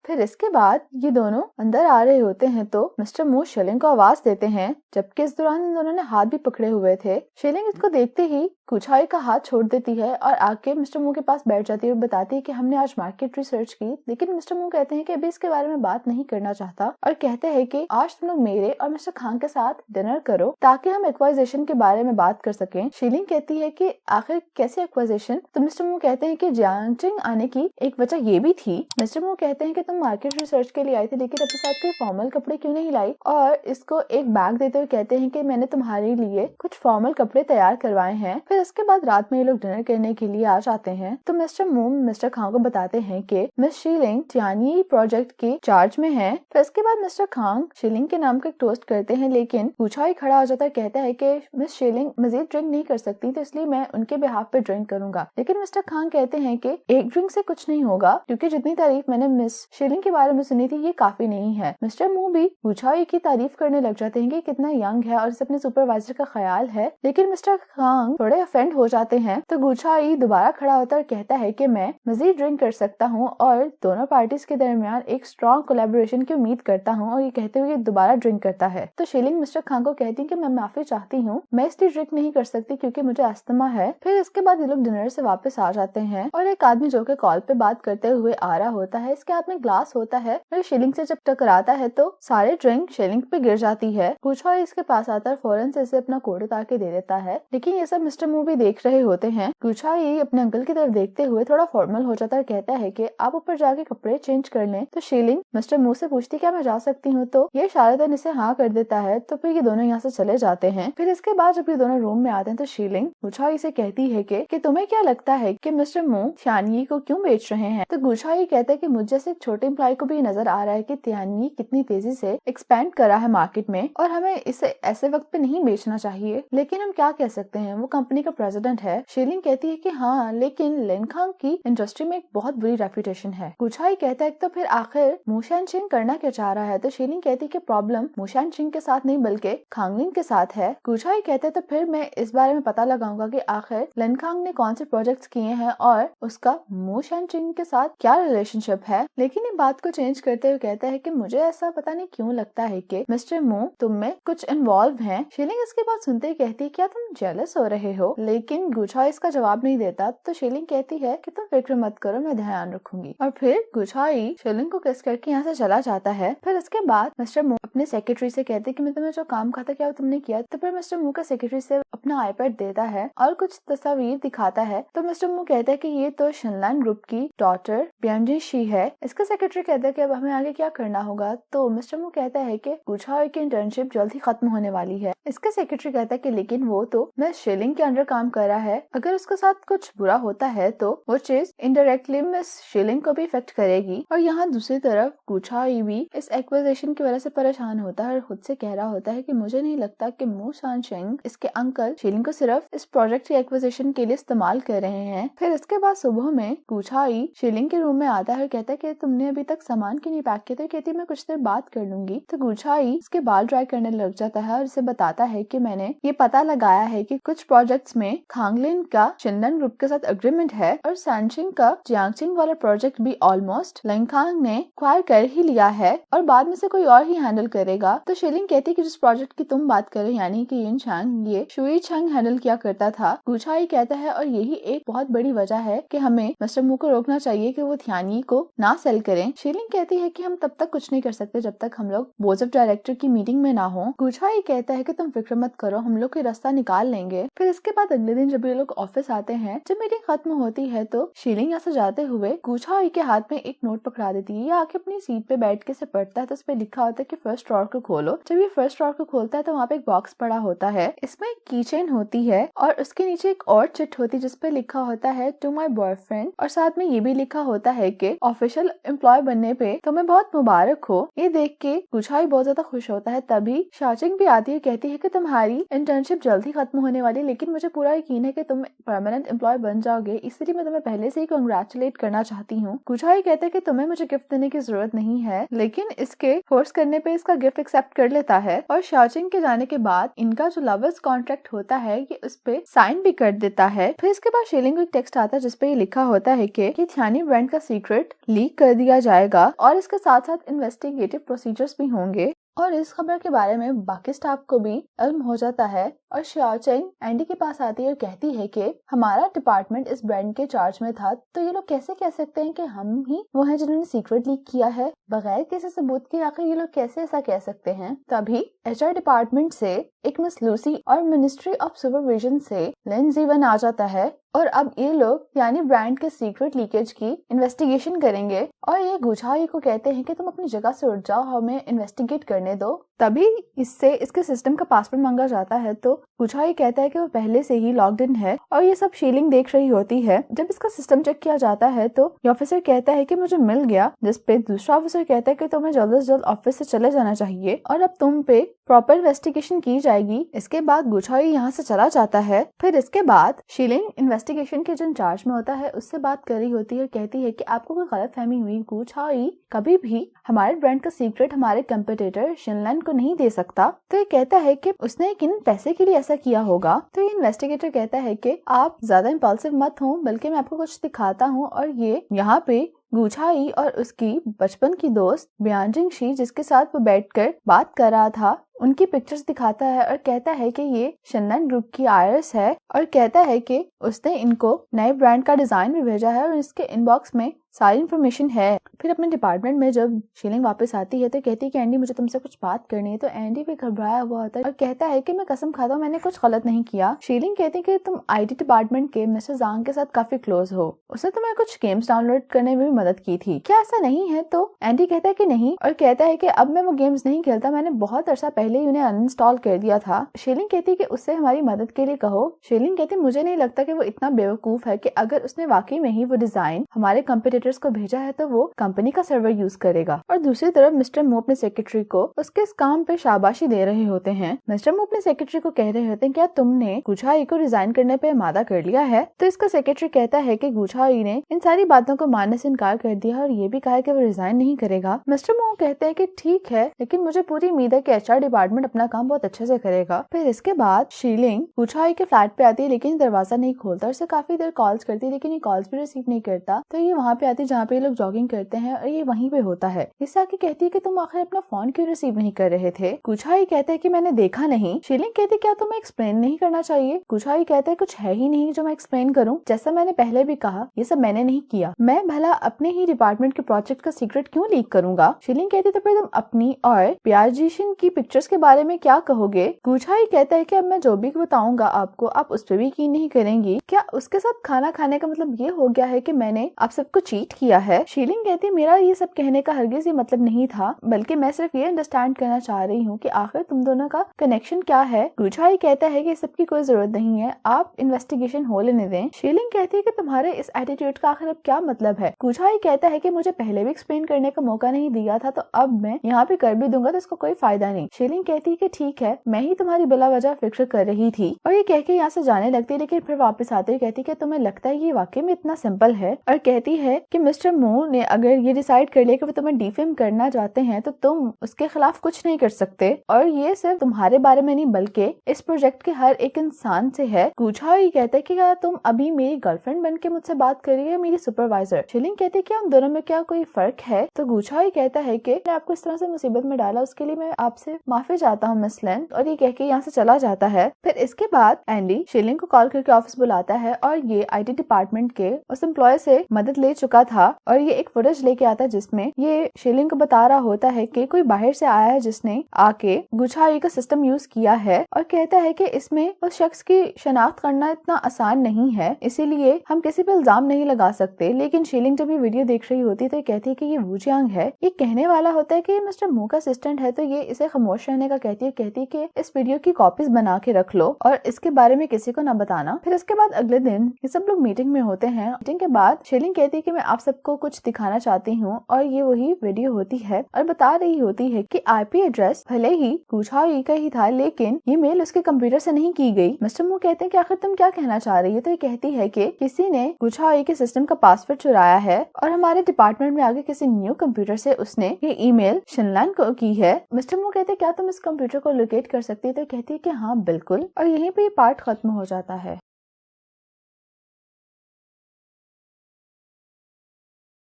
फिर इसके बाद ये दोनों अंदर आ रहे होते हैं तो मिस्टर मू शिलिंग को आवाज देते हैं, जबकि इस दौरान इन दोनों ने हाथ भी पकड़े हुए थे। शिलिंग इसको देखते ही कुछाई का हाथ छोड़ देती है और आके मिस्टर मू के पास बैठ जाती है और बताती है कि हमने आज मार्केट रिसर्च की, लेकिन मिस्टर मू कहते हैं कि अभी इसके बारे में बात नहीं करना चाहता और कहते हैं कि आज तुम लोग मेरे और मिस्टर खान के साथ डिनर करो ताकि हम एक्वाइजेशन के बारे में बात कर सकें। शिलिंग कहती है कि आखिर कैसे एक्वाइजेशन? तो मिस्टर मू कहते हैं कि जियांगचिंग आने की एक वजह ये भी थी। मिस्टर मू कहते हैं कि तुम मार्केट रिसर्च के लिए आई थी लेकिन अपने साथ कोई फॉर्मल कपड़े क्यों नहीं लाई, और इसको एक बैग देते हुए कहते हैं कि मैंने तुम्हारे लिए कुछ फॉर्मल कपड़े तैयार करवाए हैं। फिर इसके बाद रात में ये लोग डिनर करने के लिए आ जाते हैं तो मिस्टर मू मिस्टर खान को बताते हैं कि मिस शीलिंग तियानी प्रोजेक्ट के चार्ज में है। फिर इसके बाद मिस्टर खान शीलिंग के नाम का एक टोस्ट करते हैं, लेकिन कुछाई खड़ा हो जाता है, कहता है कि मिस शीलिंग मजीद ड्रिंक नहीं कर सकती तो इसलिए मैं उनके बिहाफ पे ड्रिंक करूंगा। लेकिन मिस्टर खान कहते हैं कि एक ड्रिंक से कुछ नहीं होगा क्योंकि जितनी तारीफ मैंने मिस शीलिंग के बारे में सुनी थी ये काफी नहीं है। मिस्टर मू भी कुछाई की तारीफ करने लग जाते हैं कि कितना यंग है और इसे अपने सुपरवाइजर का ख्याल है, लेकिन मिस्टर खान थोड़े ऑफेंड हो जाते हैं। तो गुछाई दोबारा खड़ा होता है और कहता है कि मैं मजीद ड्रिंक कर सकता हूँ और दोनों पार्टीज के दरमियान एक स्ट्रॉन्ग कोलैबोरेशन की उम्मीद करता हूँ, और ये कहते हुए दोबारा ड्रिंक करता है। तो शीलिंग मिस्टर खान को कहती है कि मैं माफी चाहती हूँ, मैं इसलिए ड्रिंक नहीं कर सकती क्योंकि मुझे अस्थमा है। फिर इसके बाद ये लोग डिनर से वापस आ जाते हैं और एक आदमी जो कि कॉल पे बात करते हुए आ रहा होता है, इसके हाथ में ग्लास होता है और शीलिंग से जब टकराता है तो सारे ड्रिंक शीलिंग पे गिर जाती है। गुछाई इसके पास आता है, फौरन से इसे अपना कोट उतार के दे देता है, लेकिन ये सब मिस्टर मू भी देख रहे होते हैं। गुछाई अपने अंकल की तरफ देखते हुए थोड़ा फॉर्मल हो जाता है, कहता है कि आप ऊपर जाके कपड़े चेंज कर लें। तो शीलिंग मिस्टर मू से पूछती क्या मैं जा सकती हूँ, तो ये इशारतन इसे हाँ कर देता है। तो फिर ये दोनों यहाँ से चले जाते हैं। फिर इसके बाद जब ये दोनों रूम में आते हैं तो शीलिंग गुछाई से कहती है कि तुम्हें क्या लगता है कि मिस्टर मू तियानी को क्यों बेच रहे हैं? तो गुछाई कहता है कि मुझे से एक छोटे एम्प्लॉय को भी नजर आ रहा है कि तियानी कितनी तेजी से एक्सपेंड कर रहा है मार्केट में और हमें इसे ऐसे वक्त पे नहीं बेचना चाहिए, लेकिन हम क्या कह सकते हैं, वो कंपनी का प्रेसिडेंट है। शीलिंग कहती है कि हाँ, लेकिन लिनखांग की इंडस्ट्री में एक बहुत बुरी रेपुटेशन है। गुछाई कहता है तो फिर आखिर मू शानचिंग करना क्या चाह रहा है? तो शीलिंग कहती है कि प्रॉब्लम मू शानचिंग के साथ नहीं बल्कि खांगलिन के साथ है। गुछाई कहते हैं तो फिर मैं इस बारे में पता लगाऊंगा कि आखिर लिनखांग ने कौन से प्रोजेक्ट्स किए हैं और उसका मू शानचिंग के साथ क्या रिलेशनशिप है। लेकिन ये बात को चेंज करते हुए कहता है कि मुझे ऐसा पता नहीं क्यों लगता है कि मिस्टर मू तुम में कुछ इन्वॉल्व हैं। शीलिंग इसके बाद सुनते ही कहती है क्या तुम जेलस हो रहे हो? लेकिन गुछाई इसका जवाब नहीं देता। तो शीलिंग कहती है कि तुम फिक्र मत करो, मैं ध्यान रखूंगी। और फिर गुछाई शीलिंग को किस करके यहाँ से चला जाता है। फिर इसके बाद मिस्टर मू अपने सेक्रेटरी से कहते हैं कि मैं तुम्हें जो काम कहा था क्या तुमने किया? तो फिर मिस्टर मू का सेक्रेटरी से अपना आईपैड देता है और कुछ तस्वीर दिखाता है। तो मिस्टर मू कहता है कि ये तो शिनलैन ग्रुप की डॉटर ब्यांजी शी है। इसका सेक्रेटरी कहता है कि अब हमें आगे क्या करना होगा। तो मिस्टर मू कहता है कि गुछाई की इंटर्नशिप जल्द ही खत्म होने वाली है। इसका सेक्रेटरी कहता है कि लेकिन वो तो मिस शीलिंग के अंडर काम कर रहा है, अगर उसके साथ कुछ बुरा होता है तो वो चीज इनडायरेक्टली मिस शीलिंग को भी इफेक्ट करेगी। और यहाँ दूसरी तरफ गुछाई भी इस एक्विजिशन की वजह से परेशान होता है और खुद से कह रहा होता है कि मुझे नहीं लगता कि मू शानचिंग इसके अंकल शीलिंग को सिर्फ इस प्रोजेक्ट की एक्विजिशन के लिए इस्तेमाल कर रहे हैं। फिर इसके बाद सुबह में गुछाई शीलिंग के रूम में आता है और कहता है कि तुमने अभी तक सामान क्यों नहीं पैक किया? तो कहती मैं कुछ देर बात कर लूंगी। तो गुछाई इसके बाल ड्राई करने लग जाता है और इसे बताता है कि मैंने ये पता लगाया है कि कुछ प्रोजेक्ट्स में खांगलिन का शिनलैन ग्रुप के साथ एग्रीमेंट है और शानचिंग का जियांगचिंग वाला प्रोजेक्ट भी ऑलमोस्ट लिनखांग ने एक्वायर कर ही लिया है और बाद में से कोई और ही हैंडल करेगा। तो शीलिंग कहती है कि जिस प्रोजेक्ट की तुम बात कर रहे हो यानी कि यिनचांग ये शुई चंग हैंडल किया करता था। गुछाई कहता है और यही एक बहुत बड़ी वजह है कि हमें मिस्टर मू को रोकना चाहिए कि वो थियानी को ना सेल करें। शीलिंग कहती है कि हम तब तक कुछ नहीं कर सकते जब तक हम लोग बोर्ड ऑफ डायरेक्टर की मीटिंग में ना हो। गुछाई कहता है कि तुम फिक्र मत करो, हम लोग कोई रास्ता निकाल लेंगे। फिर इसके बाद अगले दिन जब ये लोग ऑफिस आते हैं, जब मीटिंग खत्म होती है तो शीलिंग यहाँ से जाते हुए गुछाई के हाथ में एक नोट पकड़ा देती है। ये आके अपनी सीट पे बैठ के से पढ़ता है तो उस पे लिखा होता है कि फर्स्ट ड्रॉअर को खोलो। जब ये फर्स्ट ड्रॉअर को खोलता है तो वहाँ पे एक बॉक्स पड़ा होता है, इसमें एक कीचेन होती है और उसके नीचे एक और चिट होती है जिसपे लिखा होता है टू माई बॉयफ्रेंड और साथ में ये भी लिखा होता है कि ऑफिशियल एम्प्लॉय बनने पे तुम्हें बहुत मुबारक हो। ये देख के गुछाई बहुत ज्यादा खुश होता है। तभी शाचिंग भी आती है, कहती है कि तुम्हारी इंटर्नशिप जल्द ही खत्म होने वाली, लेकिन मुझे पूरा यकीन है कि तुम परमानेंट एम्प्लॉय बन जाओगे, इसलिए मैं तुम्हें पहले से ही कांग्रेचुलेट करना चाहती हूँ। गुछाई कहते हैं कि तुम्हें मुझे गिफ्ट देने की जरूरत नहीं है, लेकिन इसके फोर्स करने पे इसका गिफ्ट एक्सेप्ट कर लेता है और शाचिंग के जाने के बाद इनका जो लवर्स कॉन्ट्रैक्ट होता है ये उस पे साइन भी कर देता है। फिर इसके बाद शीलिंग को एक टेक्स्ट आता है जिसपे ये लिखा होता है कि थियानी ब्रांड का सीक्रेट लीक कर दिया लिया जाएगा और इसके साथ साथ इन्वेस्टिगेटिव प्रोसीजर्स भी होंगे। और इस खबर के बारे में बाकी स्टाफ को भी इल्म हो जाता है और शाओचेंग एंडी के पास आती है और कहती है कि हमारा डिपार्टमेंट इस ब्रांड के चार्ज में था, तो ये लोग कैसे कह सकते हैं कि हम ही वो हैं जिन्होंने सीक्रेट लीक किया है बगैर किसी सबूत के? आखिर ये लोग कैसे ऐसा कह सकते हैं? तभी एचआर डिपार्टमेंट से एक मिस लूसी और मिनिस्ट्री ऑफ सुपरविजन से लिन जीवन आ जाता है और अब ये लोग यानी ब्रांड के सीक्रेट लीकेज की इन्वेस्टिगेशन करेंगे और ये गुझाई को कहते हैं कि तुम अपनी जगह से उठ जाओ, हमें इन्वेस्टिगेट करने दो। तभी इससे इसके सिस्टम का पासवर्ड मांगा जाता है तो गुझाई कहता है कि वो पहले से ही लॉग्ड इन है और ये सब शीलिंग देख रही होती है। जब इसका सिस्टम चेक किया जाता है तो ये ऑफिसर कहता है कि मुझे मिल गया, जिसपे दूसरा ऑफिसर कहता है कि तुम्हें जल्द से जल्द ऑफिस से चले जाना चाहिए और अब तुम पे प्रॉपर इन्वेस्टिगेशन की जाएगी। इसके बाद गुझाई यहाँ से चला जाता है। फिर इसके बाद शीलिंग इन्वेस्टिगेशन के जो इंचार्ज में होता है उससे बात कर रही होती है और कहती है कि आपको कोई गलतफहमी हुई, गुझाई कभी भी हमारे ब्रांड का सीक्रेट हमारे कंपटीटर शिनलैंड को नहीं दे सकता। तो ये कहता है कि उसने किन पैसे के लिए ऐसा किया होगा। तो ये इन्वेस्टिगेटर कहता है कि आप ज्यादा इम्पल्सिव मत हो, बल्कि मैं आपको कुछ दिखाता हूँ। और ये यहाँ पे गुझाई और उसकी बचपन की दोस्त ब्यांजिंग शी, जिसके साथ वो बैठकर बात कर रहा था, उनकी पिक्चर्स दिखाता है और कहता है कि ये शिनलैंड ग्रुप की आयरस है और कहता है कि उसने इनको नए ब्रांड का डिजाइन भी भेजा है और इसके इनबॉक्स में सारी इन्फॉर्मेशन है। फिर अपने डिपार्टमेंट में जब शीलिंग वापस आती है तो कहती है कि एंडी मुझे तुमसे कुछ बात करनी है। तो एंडी भी घबराया हुआ होता है और कहता है कि मैं कसम खाता हूँ मैंने कुछ गलत नहीं किया। शीलिंग कहती है कि तुम आईटी डिपार्टमेंट के मिस्टर जांग के साथ काफी क्लोज हो, उसने तुम्हें कुछ गेम्स डाउनलोड करने में भी मदद की थी, क्या ऐसा नहीं है? तो एंडी कहता है कि नहीं और कहता है कि अब मैं वो गेम्स नहीं खेलता, मैंने बहुत अरसा पहले ही उन्हें अनइंस्टॉल कर दिया था। शीलिंग कहती है कि उससे हमारी मदद के लिए कहो। शीलिंग कहती है मुझे नहीं लगता कि वो इतना बेवकूफ है कि अगर उसने वाकई में ही वो डिजाइन हमारे कंपटीटर्स को भेजा है तो वो कंपनी का सर्वर यूज करेगा। और दूसरी तरफ मिस्टर मो अपने सेक्रेटरी को उसके इस काम पे शाबाशी दे रहे होते हैं। मिस्टर मो अपने सेक्रेटरी को कह रहे होते हैं क्या तुमने गुझाई को रिजाइन करने पे मादा कर लिया है? तो इसका सेक्रेटरी कहता है कि गुझाई ने इन सारी बातों को मानने से इनकार कर दिया और ये भी कहा है कि वो रिजाइन नहीं करेगा। मिस्टर मो कहते हैं कि ठीक है, लेकिन मुझे पूरी उम्मीद है कि एचआर डिपार्टमेंट अपना काम बहुत अच्छे से करेगा। फिर इसके बाद शीलिंग गुझाई के फ्लैट पे आती है लेकिन दरवाजा नहीं खोलता और उसे काफी देर कॉल्स करती है लेकिन ये कॉल्स भी रिसीव नहीं करता। तो ये वहाँ पे आती है जहाँ पे लोग जॉगिंग करते हैं और ये वहीं पे होता है। इससे आके कहती है कि तुम आखिर अपना फोन क्यों रिसीव नहीं कर रहे थे? गुझाई कहता है कि मैंने देखा नहीं। शीलिंग कहती है क्या तुम्हें एक्सप्लेन नहीं करना चाहिए? गुझाई कहता है कुछ है ही नहीं जो मैं एक्सप्लेन करूं, जैसा मैंने पहले भी कहा ये सब मैंने नहीं किया, मैं भला अपने ही डिपार्टमेंट के प्रोजेक्ट का सीक्रेट क्यों लीक करूंगा? शीलिंग कहती है तो फिर तुम अपनी और प्याजीशन की पिक्चर्स के बारे में क्या कहोगे? गुझाई कहता है कि अब मैं जो भी बताऊंगा आपको आप उस पर भी यकीन नहीं करेंगी। क्या उसके साथ खाना खाने का मतलब ये हो गया है कि मैंने आप सबको चीट किया है? शीलिंग कहती है मेरा ये सब कहने का हरगिज ये मतलब नहीं था, बल्कि मैं सिर्फ ये अंडरस्टैंड करना चाह रही हूँ कि आखिर तुम दोनों का कनेक्शन क्या है। गुझाई कहता है कि सबकी कोई जरूरत नहीं है, आप इन्वेस्टिगेशन हो लेने दें। शीलिंग कहती है कि तुम्हारे इस एटीट्यूड का आखिर अब क्या मतलब है? गुझाई कहता है कि मुझे पहले भी एक्सप्लेन करने का मौका नहीं दिया था तो अब मैं यहाँ पे कर भी दूंगा तो इसको कोई फायदा नहीं। शीलिंग कहती है कि ठीक है, मैं ही तुम्हारी बिला वजह फिक्र कर रही थी और ये कह के यहाँ से जाने लगती है। लेकिन फिर वापस आते हुए कहती है कि तुम्हें लगता है ये वाकई में इतना सिंपल है? और कहती है कि मिस्टर मो ने अगर ये डिसाइड कर लिया कि वो तुम्हें डिफेम करना चाहते हैं तो तुम उसके खिलाफ कुछ नहीं कर सकते और ये सिर्फ तुम्हारे बारे में नहीं बल्कि इस प्रोजेक्ट के हर एक इंसान से है। गुझाई कहता है कि क्या तुम अभी मेरी गर्लफ्रेंड बनके मुझसे बात कर रही है, मेरी सुपरवाइजर? शीलिंग कहती है क्या उन दोनों में क्या कोई फर्क है? तो गुझाई कहता है कि मैं आपको इस तरह से मुसीबत में डाला उसके लिए मैं आपसे माफी चाहता हूँ मिस लिन, और ये कह के यहाँ से चला जाता है। फिर इसके बाद एंडी शीलिंग को कॉल करके ऑफिस बुलाता है और ये आईटी डिपार्टमेंट के उस एम्प्लॉय से मदद ले चुका था और ये एक फुटेज लेके आता है जिसमें ये शीलिंग को बता रहा होता है कि कोई बाहर से आया है जिसने आके गुझाई का सिस्टम यूज किया है और कहता है कि इसमें उस शख्स की शनाख्त करना इतना आसान नहीं है, इसीलिए हम किसी पे इल्जाम नहीं लगा सकते। लेकिन शीलिंग जब ये वीडियो देख रही होती है तो कहती है कि ये वू जियांग है। ये कहने वाला होता है कि ये मिस्टर मो का असिस्टेंट है तो ये इसे खामोश रहने का कहती है कि इस वीडियो की कॉपीज बना के रख लो और इसके बारे में किसी को ना बताना। फिर इसके बाद अगले दिन ये सब लोग मीटिंग में होते हैं। मीटिंग के बाद शीलिंग कहती है कि मैं आप सबको कुछ दिखाना चाहती हूँ और ये वही वीडियो होती है और बता रही होती है कि आईपी एड्रेस भले ही गुझाई का ही था लेकिन ये मेल उसके कंप्यूटर से नहीं की गई। मिस्टर मो कहते हैं कि आखिर तुम क्या कहना चाह रही है? तो ये कहती है कि किसी ने गुझाई के सिस्टम का पासवर्ड चुराया है और हमारे डिपार्टमेंट में आगे किसी न्यू कंप्यूटर से उसने ये ईमेल शिनलैंड को की है। मिस्टर मो कहते हैं क्या तुम इस कंप्यूटर को लोकेट कर सकती है? तो कहती है कि हाँ बिल्कुल, और यहीं पे ये पार्ट खत्म हो जाता है।